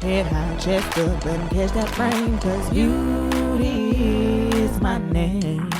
Head high, chest up, and catch that frame, 'cause beauty is my name.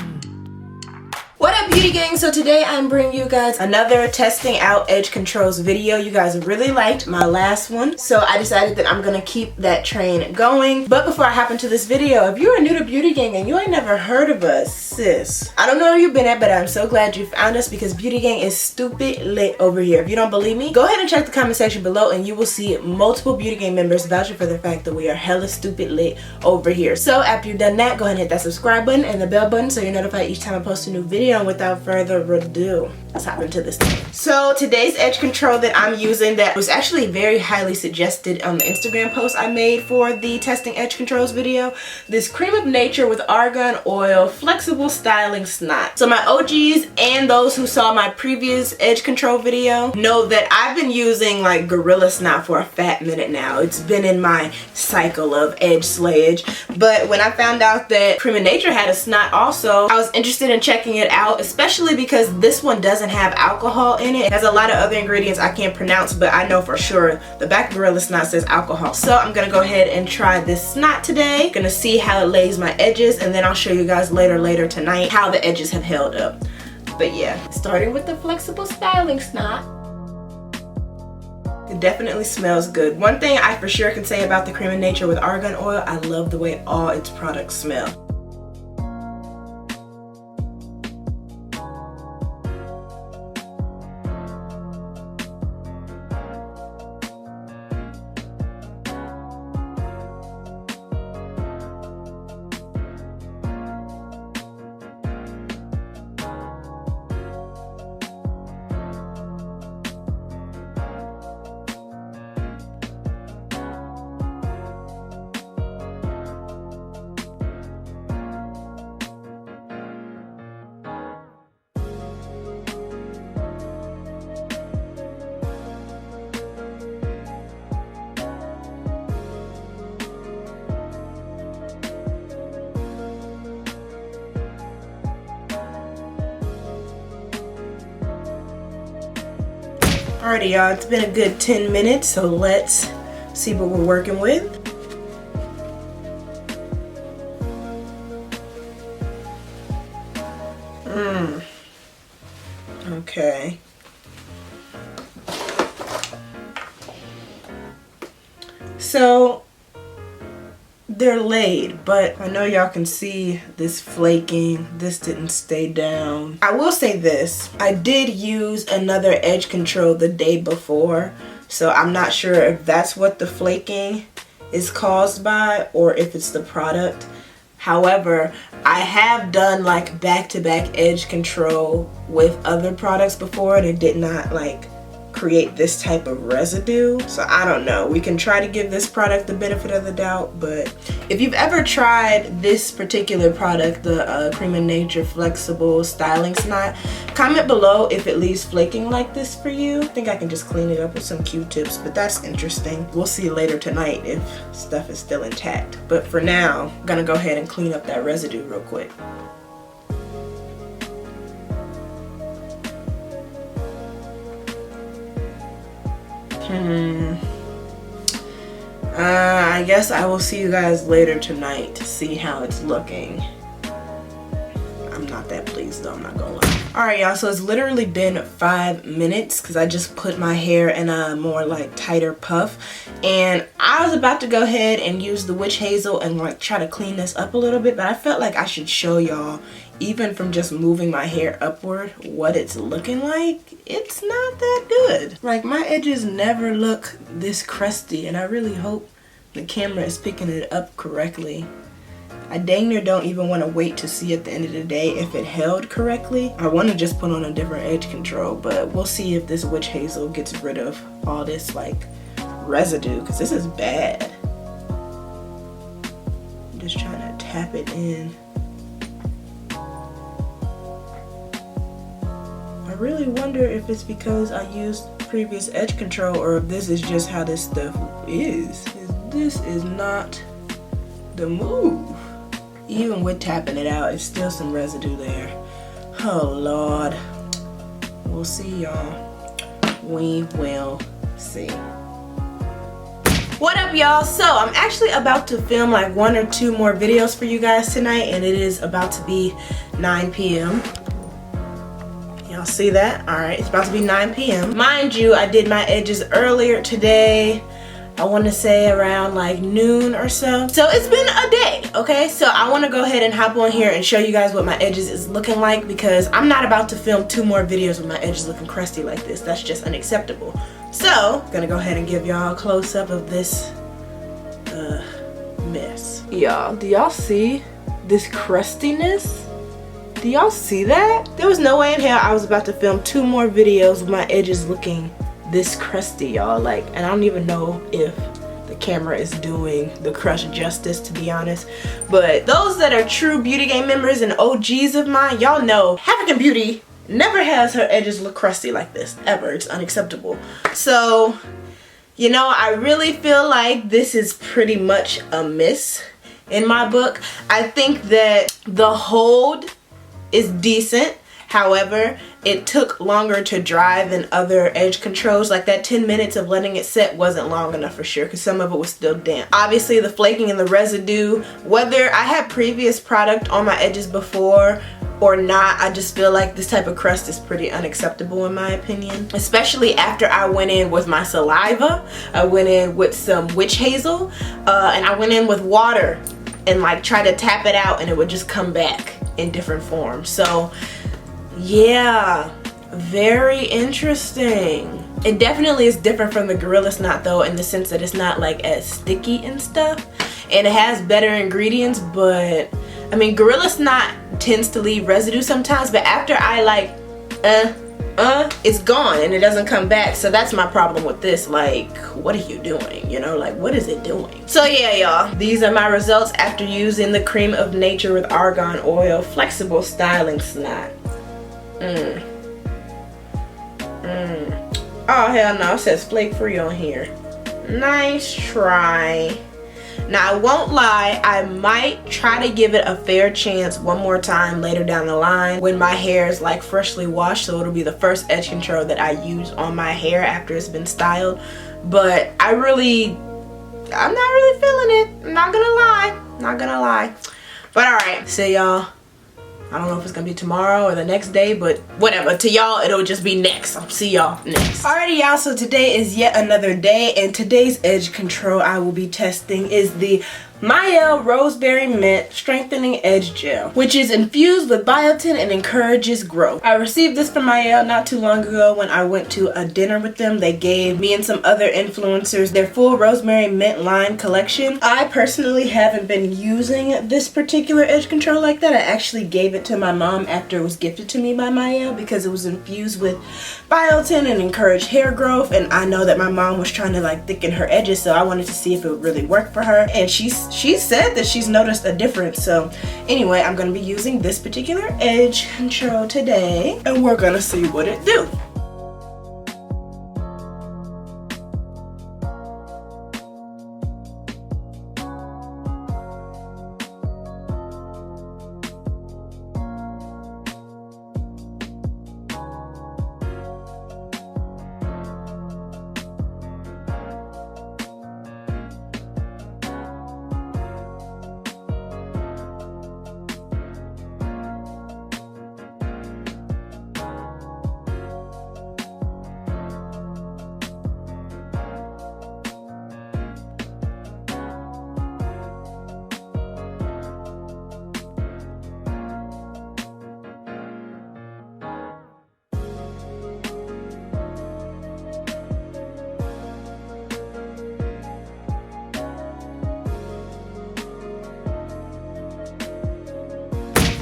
What up, beauty gang? So today I'm bringing you guys another testing out edge controls video. You guys really liked my last one, so I decided that I'm gonna keep that train going. But before I hop into this video, if you're new to beauty gang and you ain't never heard of us, sis, I don't know where you've been at, but I'm so glad you found us, because beauty gang is stupid lit over here. If you don't believe me, go ahead and check the comment section below and you will see multiple beauty gang members vouching for the fact that we are hella stupid lit over here. So after you've done that, go ahead and hit that subscribe button and the bell button so you're notified each time I post a new video. And without further ado, let's hop into this thing. So today's edge control that I'm using, that was actually very highly suggested on the Instagram post I made for the testing edge controls video, this Cream of Nature with Argan Oil Flexible Styling Snot. So my OGs and those who saw my previous edge control video know that I've been using like Gorilla Snot for a fat minute now. It's been in my cycle of edge slayage. But when I found out that Cream of Nature had a snot also, I was interested in checking it out, especially because this one doesn't have alcohol in it. It has a lot of other ingredients I can't pronounce, but I know for sure the back of Gorilla Snot says alcohol. So I'm gonna go ahead and try this snot today. Gonna see how it lays my edges, and then I'll show you guys later tonight how the edges have held up. But yeah, starting with the Flexible Styling Snot. It definitely smells good. One thing I for sure can say about the Cream of Nature with Argan Oil, I love the way all its products smell. Alrighty y'all, it's been a good 10 minutes, so let's see what we're working with. Okay. So they're laid, but I know y'all can see this flaking. This didn't stay down. I will say this, I did use another edge control the day before, so I'm not sure if that's what the flaking is caused by or if it's the product. However, I have done like back-to-back edge control with other products before and it did not like create this type of residue. So I don't know, we can try to give this product the benefit of the doubt. But if you've ever tried this particular product, the Cream of Nature Flexible Styling Snot, comment below if it leaves flaking like this for you. I think I can just clean it up with some Q-tips, but that's interesting. We'll see later tonight if stuff is still intact. But for now, I'm gonna go ahead and clean up that residue real quick. I guess I will see you guys later tonight to see how it's looking. I'm not that pleased though, I'm not gonna lie. Alright y'all, so it's literally been 5 minutes because I just put my hair in a more like tighter puff, and I was about to go ahead and use the witch hazel and like try to clean this up a little bit, but I felt like I should show y'all, even from just moving my hair upward, what it's looking like. It's not that good. Like, my edges never look this crusty, and I really hope the camera is picking it up correctly. I dang near don't even want to wait to see at the end of the day if it held correctly. I want to just put on a different edge control, but we'll see if this witch hazel gets rid of all this like residue, because this is bad. I'm just trying to tap it in. I really wonder if it's because I used previous edge control or if this is just how this stuff is. This is not the move. Even with tapping it out, it's still some residue there. Oh Lord. We'll see y'all. We will see. What up, y'all? So I'm actually about to film like 1 or 2 more videos for you guys tonight, and it is about to be 9 p.m. Y'all see that? Alright, it's about to be 9 p.m. Mind you, I did my edges earlier today. I want to say around like noon or so. So it's been a day, okay? So I want to go ahead and hop on here and show you guys what my edges is looking like, because I'm not about to film 2 more videos with my edges looking crusty like this. That's just unacceptable. So I'm gonna go ahead and give y'all a close-up of this mess. Y'all, do y'all see this crustiness? Do y'all see that? There was no way in hell I was about to film 2 more videos with my edges looking this crusty, y'all. Like, and I don't even know if the camera is doing the crush justice, to be honest. But those that are true Beauty Game members and OGs of mine, y'all know African Beauty never has her edges look crusty like this, ever. It's unacceptable. So, you know, I really feel like this is pretty much a miss in my book. I think that the hold is decent. However, it took longer to dry than other edge controls. Like that 10 minutes of letting it set wasn't long enough for sure, because some of it was still damp. Obviously the flaking and the residue, whether I had previous product on my edges before or not, I just feel like this type of crust is pretty unacceptable in my opinion. Especially after I went in with my saliva, I went in with some witch hazel, and I went in with water and like try to tap it out and it would just come back in different forms. So yeah, very interesting. It definitely is different from the Gorilla Snot though, in the sense that it's not like as sticky and stuff, and it has better ingredients. But I mean, Gorilla Snot tends to leave residue sometimes, but after I like it's gone and it doesn't come back. So that's my problem with this. Like, what are you doing? You know, like, what is it doing? So yeah, y'all, these are my results after using the Cream of Nature with Argan Oil Flexible Styling Snot. Oh hell no, it says flake free on here. Nice try. Now I won't lie, I might try to give it a fair chance one more time later down the line when my hair is like freshly washed, so it'll be the first edge control that I use on my hair after it's been styled. But I'm not really feeling it. I'm not gonna lie. But alright, so y'all, I don't know if it's gonna be tomorrow or the next day, but whatever. To y'all, it'll just be next. I'll see y'all next. Alrighty, y'all, so today is yet another day, and today's edge control I will be testing is the MIELLE Rosemary Mint Strengthening Edge Gel, which is infused with biotin and encourages growth. I received this from MIELLE not too long ago when I went to a dinner with them. They gave me and some other influencers their full Rosemary Mint line collection. I personally haven't been using this particular edge control like that. I actually gave it to my mom after it was gifted to me by MIELLE because it was infused with biotin and encouraged hair growth, and I know that my mom was trying to like thicken her edges, so I wanted to see if it would really work for her, and she said that she's noticed a difference. So anyway, I'm going to be using this particular edge control today, and we're going to see what it do.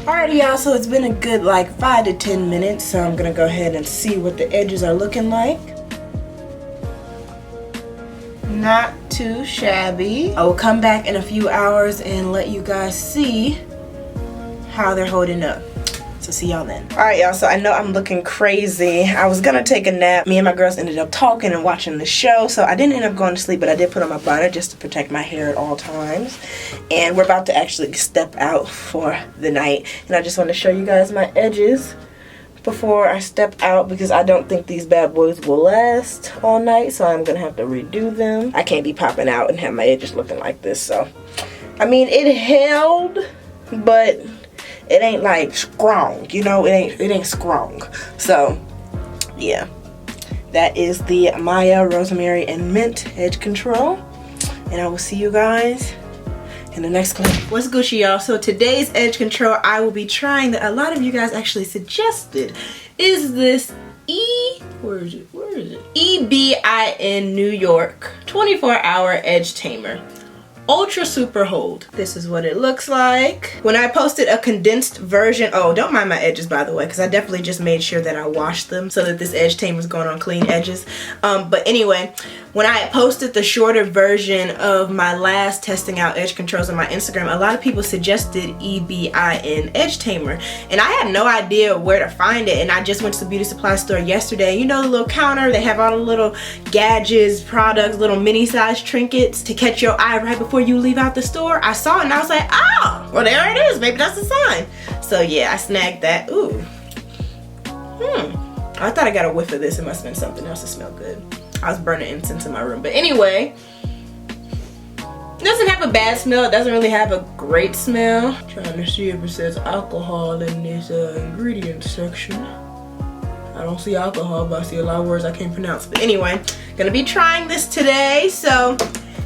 Alrighty, y'all, so it's been a good like 5 to 10 minutes, so I'm gonna go ahead and see what the edges are looking like. Not too shabby. I will come back in a few hours and let you guys see how they're holding up. So see y'all then. Alright, y'all, so I know I'm looking crazy. I was gonna take a nap. Me and my girls ended up talking and watching the show, so I didn't end up going to sleep, but I did put on my bonnet just to protect my hair at all times. And we're about to actually step out for the night, and I just want to show you guys my edges before I step out because I don't think these bad boys will last all night, so I'm gonna have to redo them. I can't be popping out and have my edges looking like this. So I mean, it held, but it ain't like strong, you know, it ain't strong. So yeah, that is the Mielle Rosemary and Mint Edge Control, and I will see you guys in the next clip. What's Gucci, y'all? So today's edge control I will be trying, that a lot of you guys actually suggested, is this where is it? EBIN New York 24-hour edge tamer. Ultra super hold. This is what it looks like. When I posted a condensed version, oh, don't mind my edges by the way, because I definitely just made sure that I washed them so that this edge tamer is going on clean edges. But anyway, when I posted the shorter version of my last testing out edge controls on my Instagram, a lot of people suggested EBIN edge tamer, and I had no idea where to find it. And I just went to the beauty supply store yesterday. You know, the little counter, they have all the little gadgets, products, little mini size trinkets to catch your eye right before you leave out the store. I saw it and I was like, oh, well there it is, maybe that's a sign. So yeah, I snagged that. Ooh. I thought I got a whiff of this. It must have been something else that smelled good. I was burning incense in my room. But anyway, it doesn't have a bad smell. It doesn't really have a great smell. Trying to see if it says alcohol in this ingredients section. I don't see alcohol, but I see a lot of words I can't pronounce. But anyway, gonna be trying this today. So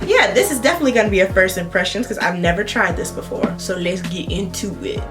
yeah, this is definitely gonna be a first impressions because I've never tried this before. So let's get into it.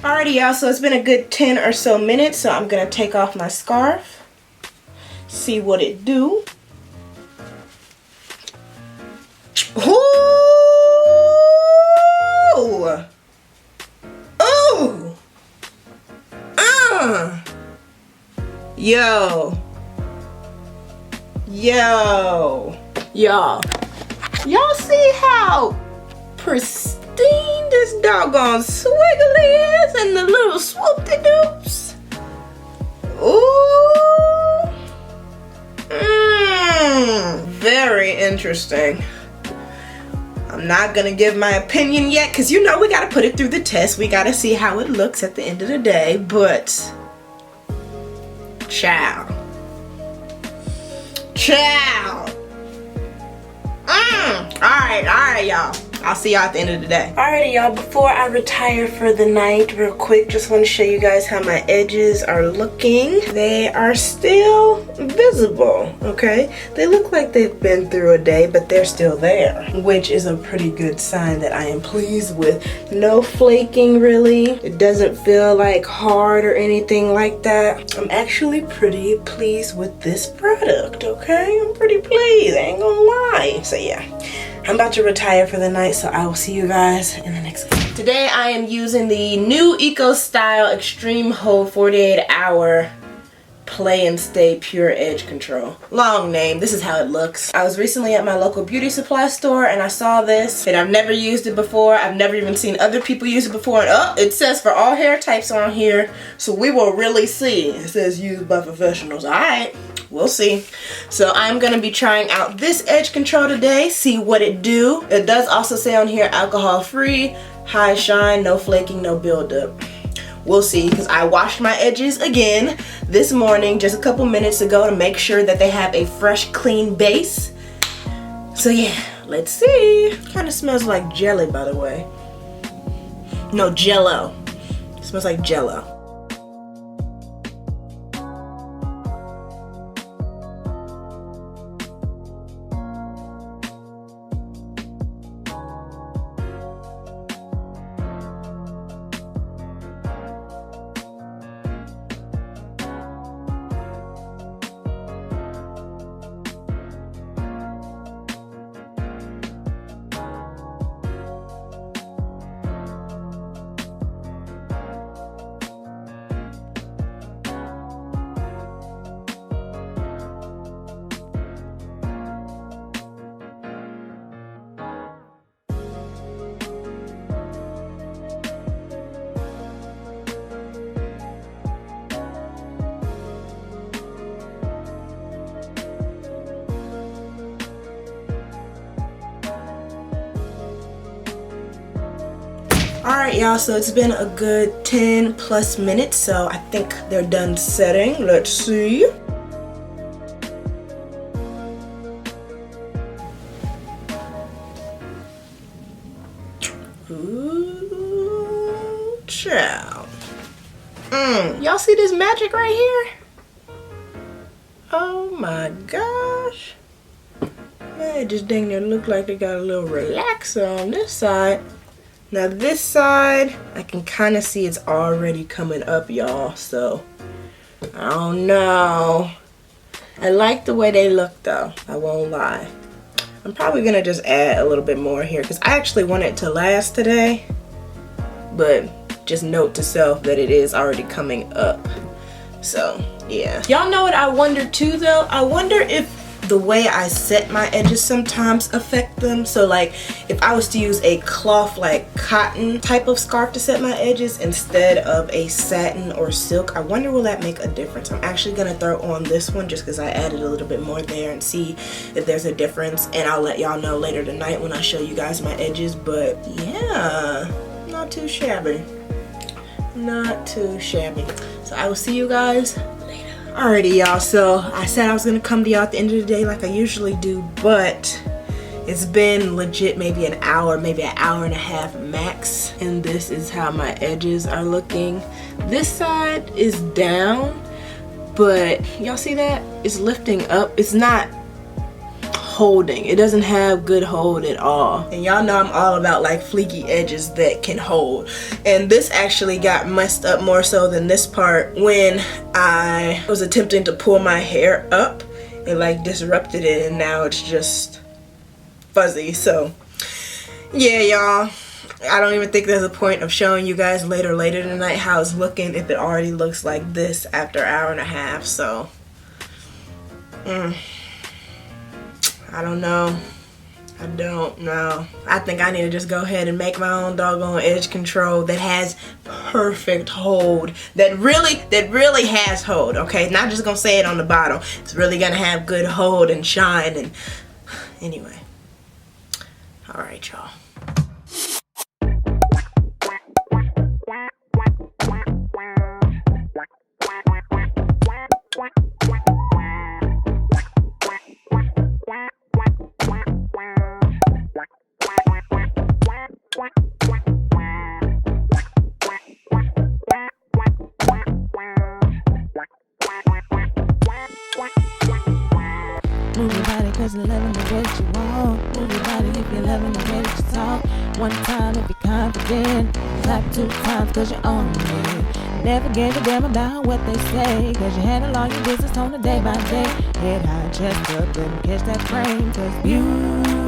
Alrighty y'all, so it's been a good 10 or so minutes, so I'm gonna take off my scarf, see what it do. Ooh! Ooh! Yo! Y'all see how pristine this doggone swiggly is and the little swoop-de-doops? Ooh! Very interesting. I'm not gonna give my opinion yet because you know we gotta put it through the test. We gotta see how it looks at the end of the day, but child. Alright, y'all. I'll see y'all at the end of the day. Alrighty, y'all. Before I retire for the night, real quick, just want to show you guys how my edges are looking. They are still visible, okay? They look like they've been through a day, but they're still there, which is a pretty good sign that I am pleased with. No flaking, really. It doesn't feel like hard or anything like that. I'm actually pretty pleased with this product, okay? I'm pretty pleased, I ain't gonna lie. So yeah, I'm about to retire for the night, so I will see you guys in the next video. Today I am using the new Eco Style Extreme Hold 48 Hour Play and Stay Pure Edge Control. Long name. This is how it looks. I was recently at my local beauty supply store and I saw this, and I've never used it before. I've never even seen other people use it before. And oh, it says for all hair types on here, so we will really see. It says used by professionals. Alright, we'll see. So I'm gonna be trying out this edge control today, see what it do. It does also say on here alcohol free, high shine, no flaking, no buildup. We'll see, because I washed my edges again this morning just a couple minutes ago to make sure that they have a fresh, clean base. So yeah, let's see. Kind of smells like jelly, by the way. No, Jello. It smells like Jello. Alright y'all, so it's been a good 10 plus minutes, so I think they're done setting. Let's see. Ooh, child. Y'all see this magic right here? Oh my gosh. Man, it just dang near look like they got a little relaxer on this side. Now this side, I can kind of see it's already coming up, y'all, so I don't know. I like the way they look though, I won't lie. I'm probably gonna just add a little bit more here because I actually want it to last today, but just note to self that it is already coming up. So yeah, y'all know what I wonder too though? I wonder if the way I set my edges sometimes affect them. So like if I was to use a cloth like cotton type of scarf to set my edges instead of a satin or silk, I wonder will that make a difference. I'm actually gonna throw on this one just because I added a little bit more there and see if there's a difference, and I'll let y'all know later tonight when I show you guys my edges. But yeah, not too shabby, not too shabby. So I will see you guys later. Alrighty y'all, so I said I was gonna come to y'all at the end of the day like I usually do, but it's been legit maybe an hour, maybe an hour and a half max, and this is how my edges are looking. This side is down, but y'all see that? It's lifting up. It's not holding. It doesn't have good hold at all. And y'all know I'm all about like fleeky edges that can hold. And this actually got messed up more so than this part when I was attempting to pull my hair up. It like disrupted it and now it's just fuzzy. So yeah y'all, I don't even think there's a point of showing you guys later tonight how it's looking if it already looks like this after an hour and a half. So I don't know. I don't know. I think I need to just go ahead and make my own doggone edge control that has perfect hold. That really has hold, okay? Not just gonna say it on the bottom. It's really gonna have good hold and shine and anyway. Alright y'all. Move your body cause you're loving the way that you walk. Move your body if you're loving the way that you talk. One time if you're confident. Clap 2 times cause you own it. Never gave a damn about what they say, cause you handle all your business on a day by day. Head high, chest up, and catch that frame, cause beauty